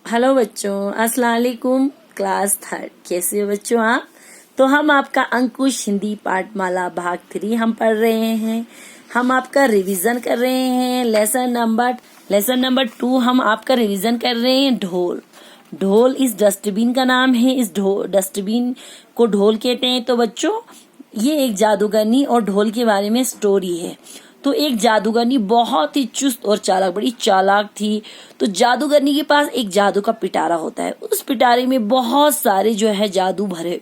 Hello बच्चों, अस्सलाम वालेकुम। क्लास 3 कैसे हो बच्चों आप? तो हम आपका अंकुश हिंदी पाठमाला भाग 3 हम पढ़ रहे हैं। हम आपका रिवीजन कर रहे हैं। लेसन नंबर 2 हम आपका रिवीजन कर रहे हैं। ढोल। ढोल इस डस्टबिन का नाम है। इस डस्टबिन को ढोल कहते हैं। तो बच्चों ये एक जादूगरनी और ढोल के बारे में स्टोरी है। तो एक जादूगरनी बहुत ही चुस्त और चालाक, बड़ी चालाक थी। तो जादूगरनी के पास एक जादू का पिटारा होता है। उस पिटारे में बहुत सारे जो है जादू भरे,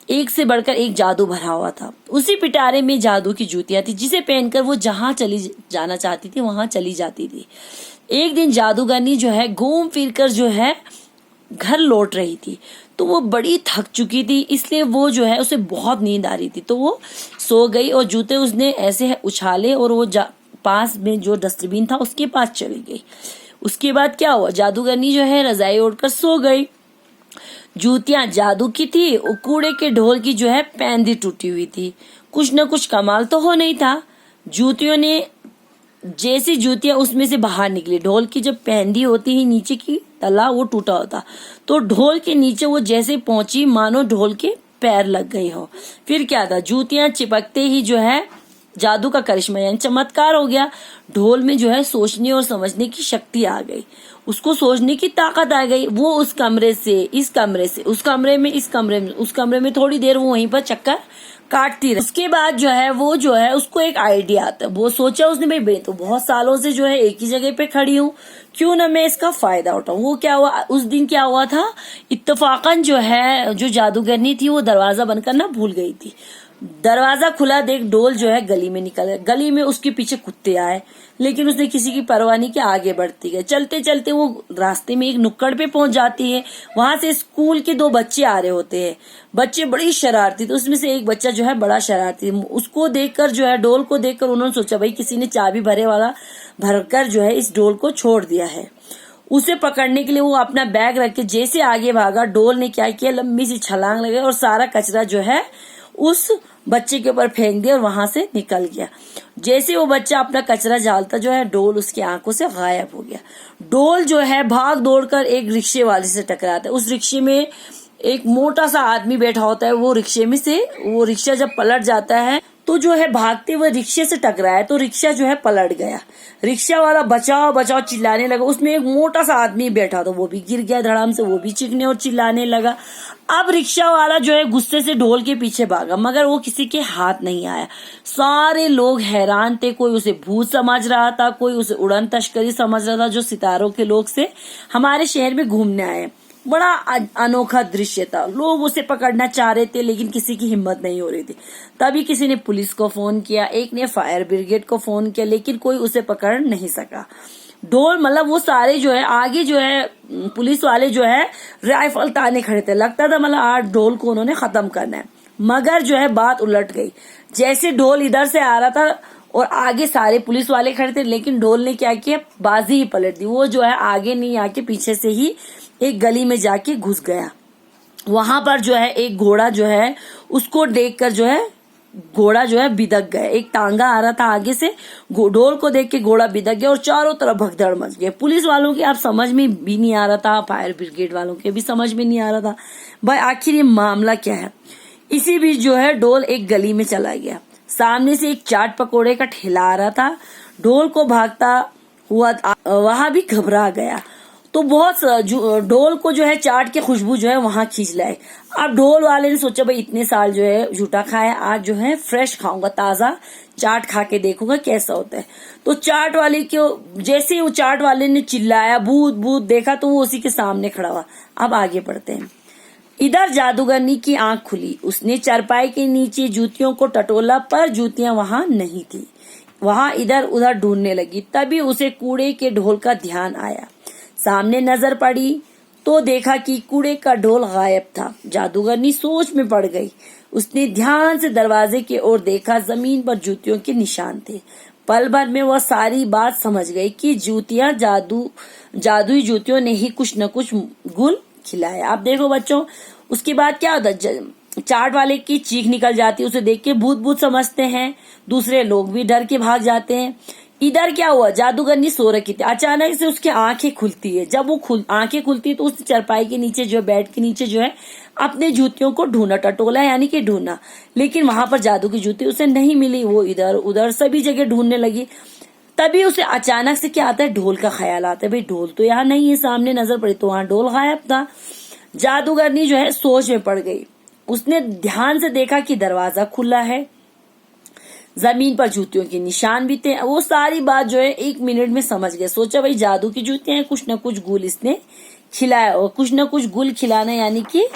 एक से बढ़कर एक जादू भरा हुआ था। उसी पिटारे में जादू की जूतियां थी, जिसे पहनकर वो जहां चली जाना चाहती थी वहां चली जाती थी। एक दिन जादूगरनी जो है घूम फिर कर जो है घर लौट रही थी। तो वो बड़ी थक चुकी थी, इसलिए वो जो है उसे बहुत नींद आ रही थी। तो वो सो गई और जूते उसने ऐसे उछाले और वो पास में जो डस्टबिन था उसके पास चली गई। उसके बाद क्या हुआ, जादूगरनी जो है रजाई ओढ़कर सो गई। जूतियां जादू की थी और कूड़े के ढोल की जो है पैंदी टूटी हुई थी। कुछ न कुछ कमाल तो हो नहीं था। जूतियों ने जैसी जूतियां उसमें से बाहर निकली, ढोल की जब पैंदी होती है नीचे की तला वो टूटा होता, तो ढोल के नीचे वो जैसे पहुंची मानो ढोल के पैर लग गए हो। फिर क्या था, जूतियां चिपकते ही जो है जादू का करिश्मा यानी चमत्कार हो गया। ढोल में जो है सोचने और समझने की शक्ति आ गई, उसको सोचने की ताकत आ गई। वो उस कमरे से इस कमरे से उस कमरे में इस कमरे में उस कमरे में थोड़ी देर वो वहीं पर चक्कर काटती रही। उसके बाद जो है वो जो है उसको एक आइडिया आता है। वो सोचा उसने, भाई तो बहुत सालों से जो है एक ही जगह पे खड़ी हूँ, क्यों ना मैं इसका फायदा उठाऊं। वो क्या हुआ, उस दिन क्या हुआ था, इत्तेफाकन जो है जो जादूगरनी थी वो दरवाजा बंद करना भूल गई थी। दरवाजा खुला देख ढोल जो है गली में निकल गया। गली में उसके पीछे कुत्ते आए, लेकिन उसने किसी की परवाह नहीं की, आगे बढ़ती गई। चलते चलते वो रास्ते में एक नुक्कड़ पे पहुंच जाती है। वहां से स्कूल के 2 बच्चे आ रहे होते हैं। बच्चे बड़ी शरारती, तो उसमें से एक बच्चा जो है बड़ा शरारती। उसको देखकर जो है, ढोल को देखकर उन्होंने सोचा भाई किसी ने चाबी भरकर जो है इस ढोल को छोड़ दिया है। उसे पकड़ने के लिए वो अपना बैग रख के जैसे आगे भागा, ढोल ने क्या किया, लंबी सी छलांग लगाई और सारा कचरा जो है उस बच्चे के ऊपर फेंक दिया और वहां से निकल गया। जैसे वो बच्चा अपना कचरा डालता जो है, ढोल उसकी आंखों से गायब हो गया। ढोल जो है भाग दौड़कर एक रिक्शे वाले से टकराता है। उस रिक्शे में एक मोटा सा आदमी बैठा होता है। वो रिक्शा जब पलट जाता है तो जो है भागते हुए रिक्शे से टकराया, तो रिक्शा जो है पलट गया। रिक्शा वाला बचाओ बचाओ चिल्लाने लगा। उसमें एक मोटा सा आदमी बैठा था, वो भी गिर गया धड़ाम से, वो भी चीखने और चिल्लाने लगा। अब रिक्शा वाला जो है गुस्से से ढोल के पीछे भागा, मगर वो किसी के हाथ नहीं आया। सारे लोग हैरान थे। कोई उसे भूत समझ रहा था, कोई उसे उड़न तस्करी समझ रहा था, जो सितारों के लोग से हमारे शहर में घूमने आए। बड़ा अनोखा दृश्य था। लोग उसे पकड़ना चाह रहे थे, लेकिन किसी की हिम्मत नहीं हो रही थी। तभी किसी ने पुलिस को फोन किया, एक ने फायर ब्रिगेड को फोन किया, लेकिन कोई उसे पकड़ नहीं सका। ढोल मतलब वो सारे जो है आगे जो है पुलिस वाले जो है राइफल ताने खड़े थे। लगता था मतलब आज ढोल को उन्होंने खत्म करना है। मगर जो है बात उलट गई। जैसे ढोल इधर से आ रहा था और आगे सारे पुलिस वाले खड़े थे, लेकिन ढोल ने क्या किया, बाजी ही पलट दी। वो जो है आगे नहीं आके पीछे से ही एक गली में जाके घुस गया। वहां पर जो है एक घोड़ा जो है उसको देखकर जो है घोड़ा जो है बिदक गया। एक टांगा आ रहा था आगे से, ढोल को देख के घोड़ा बिदक गया और चारों तरफ भगदड़ मच गई। पुलिस वालों की आप समझ में भी नहीं आ रहा था, फायर ब्रिगेड वालों के भी समझ में नहीं आ रहा था भाई आखिर ये मामला क्या है। इसी बीच जो है ढोल एक गली में चला गया। सामने से एक चाट पकौड़े का ठेला आ रहा था। ढोल को भागता हुआ वहां भी घबरा गया। तो बहुत ढोल को जो है चाट की खुशबू जो है वहां खींच लाए। अब ढोल वाले ने सोचा भाई इतने साल जो है झूठा खाया, आज जो है फ्रेश खाऊंगा, ताजा चाट खा के देखूंगा कैसा होता है। तो चाट वाले को जैसे वो चाट वाले ने चिल्लाया भूत भूत, देखा तो वो उसी के सामने खड़ा हुआ। अब आगे बढ़ते हैं। इधर जादूगरनी की आंख खुली। उसने चारपाई के नीचे जूतियों को टटोला, पर जूतियां वहां नहीं थी। वहां इधर उधर ढूंढने लगी। तभी उसे कूड़े के ढोल का ध्यान आया। सामने नजर पड़ी तो देखा कि कूड़े का ढोल गायब था। जादूगरनी सोच में पड़ गई। उसने ध्यान से दरवाजे की ओर देखा। जमीन पर जूतियों के निशान थे। पल भर में वह सारी बात समझ गई कि जूतियां जादुई जूतियों ने ही कुछ न कुछ गुल खिलाया। अब देखो बच्चों, उसके बाद क्या होता, चाट वाले की चीख निकल जाती है। उसे देख के भूत भूत समझते हैं, दूसरे लोग भी डर के भाग जाते हैं। इधर क्या हुआ, जादूगरनी सो रखी थी, अचानक से उसकी आंखें खुलती है। जब वो आंखें खुलती है तो उसने चारपाई के नीचे जो है, बेड के नीचे जो है, अपने जूतियों को ढूंढा, टटोला यानी कि ढूंढा, लेकिन वहां पर जादू की जूती उसे नहीं मिली। वो इधर उधर सभी जगह ढूंढने लगी। तभी उसे अचानक से क्या आता है, ढोल का ख्याल आता है। भाई ढोल तो यहाँ नहीं है, सामने नजर पड़ी तो वहां ढोल गायब था। जादूगरनी जो है सोच में पड़ गई। उसने ध्यान से देखा कि दरवाजा खुला है, जमीन पर जूतियों के निशान भी थे। वो सारी बात जो है 1 मिनट में समझ गए। सोचा भाई जादू की जूतियां हैं, कुछ न कुछ गुल इसने खिलाया, और कुछ न कुछ गुल खिलाना, यानी कि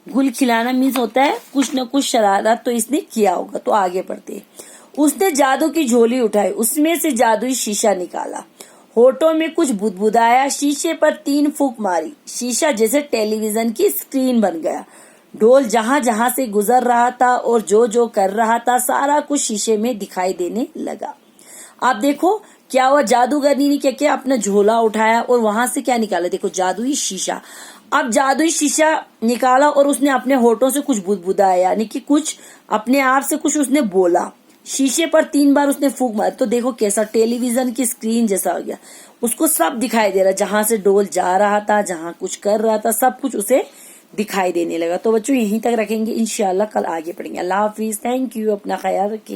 गुल खिलाना मीन्स होता है कुछ न कुछ शरारत तो इसने किया होगा। तो आगे बढ़ते, उसने जादू की झोली उठाई, उसमें से जादुई शीशा निकाला, होठों में कुछ बुदबुदाया, शीशे पर 3 फूंक मारी, शीशा जैसे टेलीविजन की स्क्रीन बन गया। ढोल जहां जहां से गुजर रहा था और जो जो कर रहा था सारा कुछ शीशे में दिखाई देने लगा। आप देखो क्या हुआ, जादूगरनी ने क्या किया, अपना झोला उठाया और वहां से क्या निकाला, देखो जादुई शीशा। अब जादुई शीशा निकाला और उसने अपने होठों से कुछ बुदबुदाया, यानी कि कुछ अपने आप से कुछ उसने बोला। शीशे पर 3 बार उसने फूंक मारी, तो देखो कैसा टेलीविजन की स्क्रीन जैसा हो गया। उसको सब दिखाई दे रहा, जहां से डोल जा रहा था, जहां कुछ कर रहा था, सब कुछ उसे दिखाई देने लगा। तो बच्चों यहीं तक रखेंगे, इंशाल्लाह कल आगे पढ़ेंगे। अल्लाह हाफिज, थैंक यू, अपना ख्याल रखिए।